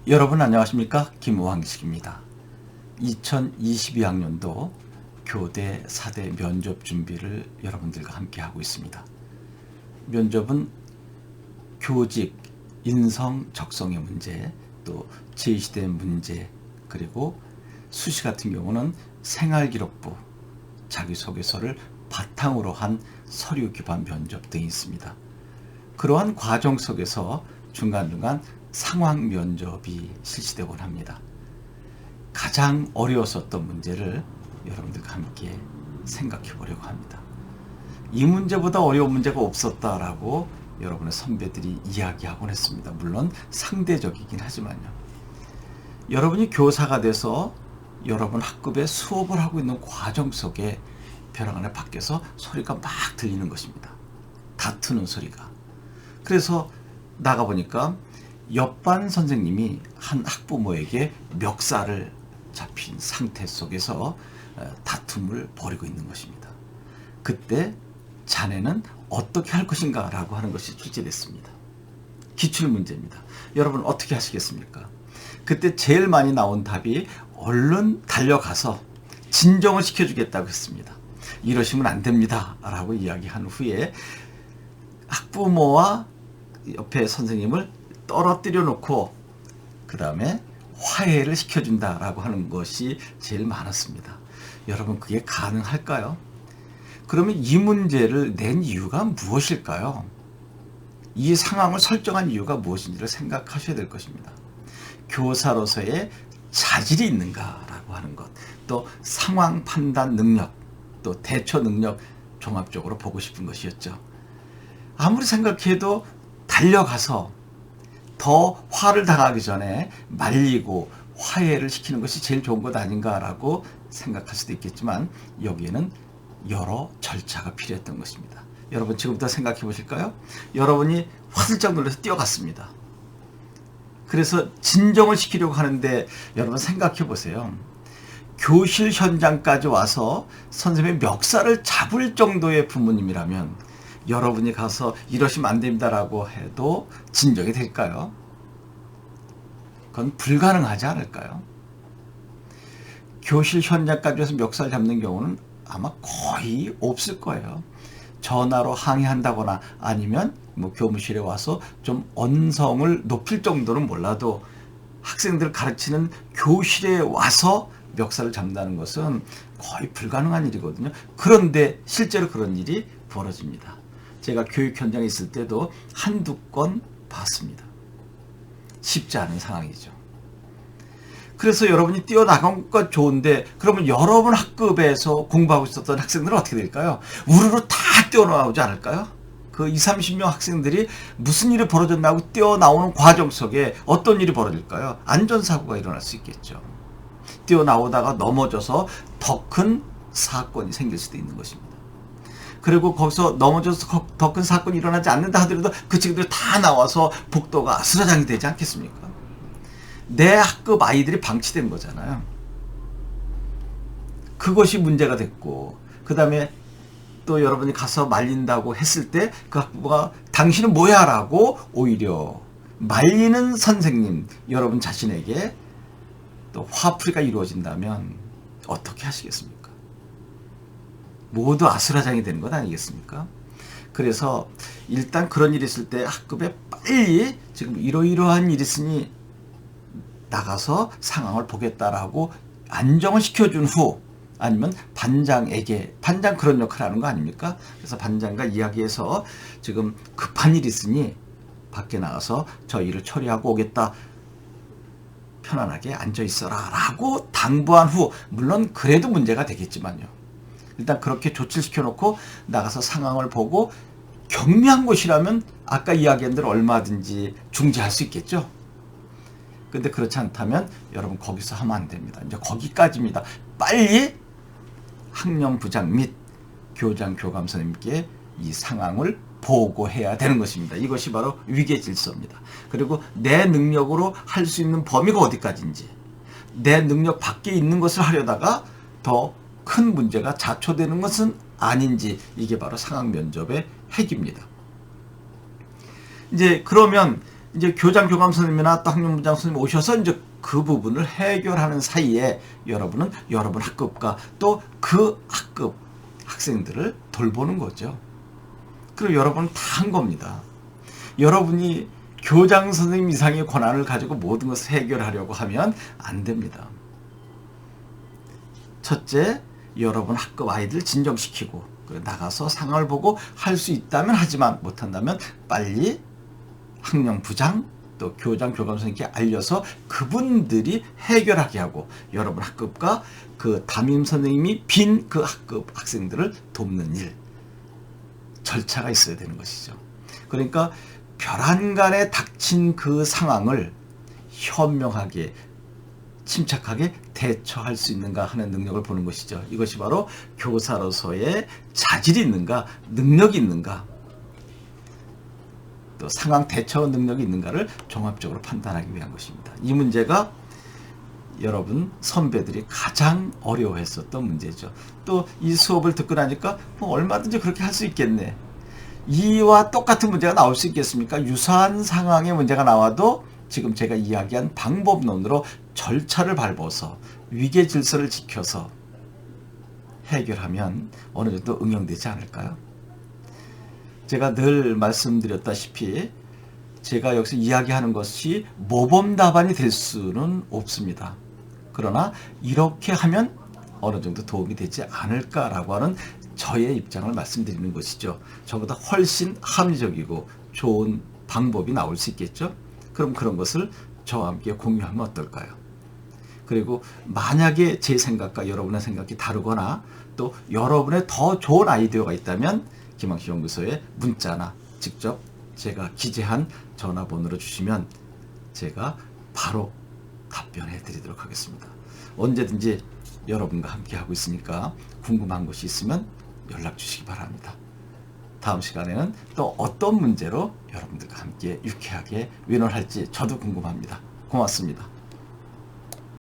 여러분 안녕하십니까? 김우황식입니다. 2022학년도 교대 4대 면접 준비를 여러분들과 함께 하고 있습니다. 면접은 교직, 인성, 적성의 문제, 또 제시된 문제, 그리고 수시 같은 경우는 생활기록부, 자기소개서를 바탕으로 한 서류 기반 면접 등이 있습니다. 그러한 과정 속에서 중간중간 상황 면접이 실시되곤 합니다. 가장 어려웠었던 문제를 여러분들과 함께 생각해 보려고 합니다. 이 문제보다 어려운 문제가 없었다라고 여러분의 선배들이 이야기하곤 했습니다. 물론 상대적이긴 하지만요. 여러분이 교사가 돼서 여러분 학급에 수업을 하고 있는 과정 속에 벼랑 안에 밖에서 소리가 막 들리는 것입니다. 다투는 소리가. 그래서 나가보니까 옆반 선생님이 한 학부모에게 멱살을 잡힌 상태 속에서 다툼을 벌이고 있는 것입니다. 그때 자네는 어떻게 할 것인가 라고 하는 것이 출제됐습니다. 기출문제입니다. 여러분 어떻게 하시겠습니까? 그때 제일 많이 나온 답이 얼른 달려가서 진정을 시켜주겠다고 했습니다. 이러시면 안 됩니다 라고 이야기한 후에 학부모와 옆에 선생님을 떨어뜨려 놓고 그 다음에 화해를 시켜준다라고 하는 것이 제일 많았습니다. 여러분 그게 가능할까요? 그러면 이 문제를 낸 이유가 무엇일까요? 이 상황을 설정한 이유가 무엇인지를 생각하셔야 될 것입니다. 교사로서의 자질이 있는가라고 하는 것, 또 상황 판단 능력, 또 대처 능력 종합적으로 보고 싶은 것이었죠. 아무리 생각해도 달려가서 더 화를 당하기 전에 말리고 화해를 시키는 것이 제일 좋은 것 아닌가라고 생각할 수도 있겠지만 여기에는 여러 절차가 필요했던 것입니다. 여러분 지금부터 생각해 보실까요? 여러분이 화들짝 놀라서 뛰어갔습니다. 그래서 진정을 시키려고 하는데 여러분 생각해 보세요. 교실 현장까지 와서 선생님의 멱살을 잡을 정도의 부모님이라면 여러분이 가서 이러시면 안 됩니다라고 해도 진정이 될까요? 그건 불가능하지 않을까요? 교실 현장까지 와서 멱살 잡는 경우는 아마 거의 없을 거예요. 전화로 항의한다거나 아니면 뭐 교무실에 와서 좀 언성을 높일 정도는 몰라도 학생들 가르치는 교실에 와서 멱살을 잡는다는 것은 거의 불가능한 일이거든요. 그런데 실제로 그런 일이 벌어집니다. 제가 교육 현장에 있을 때도 한두 건 봤습니다. 쉽지 않은 상황이죠. 그래서 여러분이 뛰어나간 건 좋은데 그러면 여러분 학급에서 공부하고 있었던 학생들은 어떻게 될까요? 우르르 다 뛰어나오지 않을까요? 그 20, 30명 학생들이 무슨 일이 벌어졌나고 뛰어나오는 과정 속에 어떤 일이 벌어질까요? 안전사고가 일어날 수 있겠죠. 뛰어나오다가 넘어져서 더 큰 사건이 생길 수도 있는 것입니다. 그리고 거기서 넘어져서 더 큰 사건이 일어나지 않는다 하더라도 그 친구들이 다 나와서 복도가 아수라장이 되지 않겠습니까? 내 학급 아이들이 방치된 거잖아요. 그것이 문제가 됐고 그 다음에 또 여러분이 가서 말린다고 했을 때 그 학부모가 당신은 뭐야 라고 오히려 말리는 선생님 여러분 자신에게 또 화풀이가 이루어진다면 어떻게 하시겠습니까? 모두 아수라장이 되는 것 아니겠습니까? 그래서 일단 그런 일이 있을 때 학급에 빨리 지금 이러이러한 일이 있으니 나가서 상황을 보겠다라고 안정을 시켜준 후 아니면 반장에게 반장 그런 역할을 하는 거 아닙니까? 그래서 반장과 이야기해서 지금 급한 일이 있으니 밖에 나가서 저 일을 처리하고 오겠다. 편안하게 앉아 있어라 라고 당부한 후 물론 그래도 문제가 되겠지만요. 일단 그렇게 조치를 시켜놓고 나가서 상황을 보고 경미한 곳이라면 아까 이야기한 대로 얼마든지 중지할 수 있겠죠. 근데 그렇지 않다면 여러분 거기서 하면 안 됩니다. 이제 거기까지입니다. 빨리 학년부장 및 교장 교감 선생님께 이 상황을 보고해야 되는 것입니다. 이것이 바로 위계 질서입니다. 그리고 내 능력으로 할 수 있는 범위가 어디까지인지 내 능력 밖에 있는 것을 하려다가 더 큰 문제가 자초되는 것은 아닌지 이게 바로 상황 면접의 핵입니다. 이제 그러면 이제 교장 교감 선생님이나 또 학년부장 선생님 오셔서 이제 그 부분을 해결하는 사이에 여러분은 여러분 학급과 또 그 학급 학생들을 돌보는 거죠. 그리고 여러분은 다 한 겁니다. 여러분이 교장 선생님 이상의 권한을 가지고 모든 것을 해결하려고 하면 안 됩니다. 첫째, 여러분 학급 아이들 진정시키고 나가서 상황을 보고 할 수 있다면 하지만 못한다면 빨리 학년부장 또 교장 교감 선생님께 알려서 그분들이 해결하게 하고 여러분 학급과 그 담임 선생님이 빈 그 학급 학생들을 돕는 일, 절차가 있어야 되는 것이죠. 그러니까 벼랑간에 닥친 그 상황을 현명하게 침착하게 대처할 수 있는가 하는 능력을 보는 것이죠. 이것이 바로 교사로서의 자질이 있는가, 능력이 있는가, 또 상황 대처 능력이 있는가를 종합적으로 판단하기 위한 것입니다. 이 문제가 여러분 선배들이 가장 어려워했었던 문제죠. 또 이 수업을 듣고 나니까 뭐 얼마든지 그렇게 할 수 있겠네. 이와 똑같은 문제가 나올 수 있겠습니까? 유사한 상황의 문제가 나와도 지금 제가 이야기한 방법론으로 절차를 밟아서 위계 질서를 지켜서 해결하면 어느 정도 응용되지 않을까요? 제가 늘 말씀드렸다시피 제가 여기서 이야기하는 것이 모범 답안이 될 수는 없습니다. 그러나 이렇게 하면 어느 정도 도움이 되지 않을까라고 하는 저의 입장을 말씀드리는 것이죠. 저보다 훨씬 합리적이고 좋은 방법이 나올 수 있겠죠. 그럼 그런 것을 저와 함께 공유하면 어떨까요? 그리고 만약에 제 생각과 여러분의 생각이 다르거나 또 여러분의 더 좋은 아이디어가 있다면 김학식 연구소에 문자나 직접 제가 기재한 전화번호로 주시면 제가 바로 답변해 드리도록 하겠습니다. 언제든지 여러분과 함께 하고 있으니까 궁금한 것이 있으면 연락 주시기 바랍니다. 다음 시간에는 또 어떤 문제로 여러분들과 함께 유쾌하게 의논할지 저도 궁금합니다. 고맙습니다.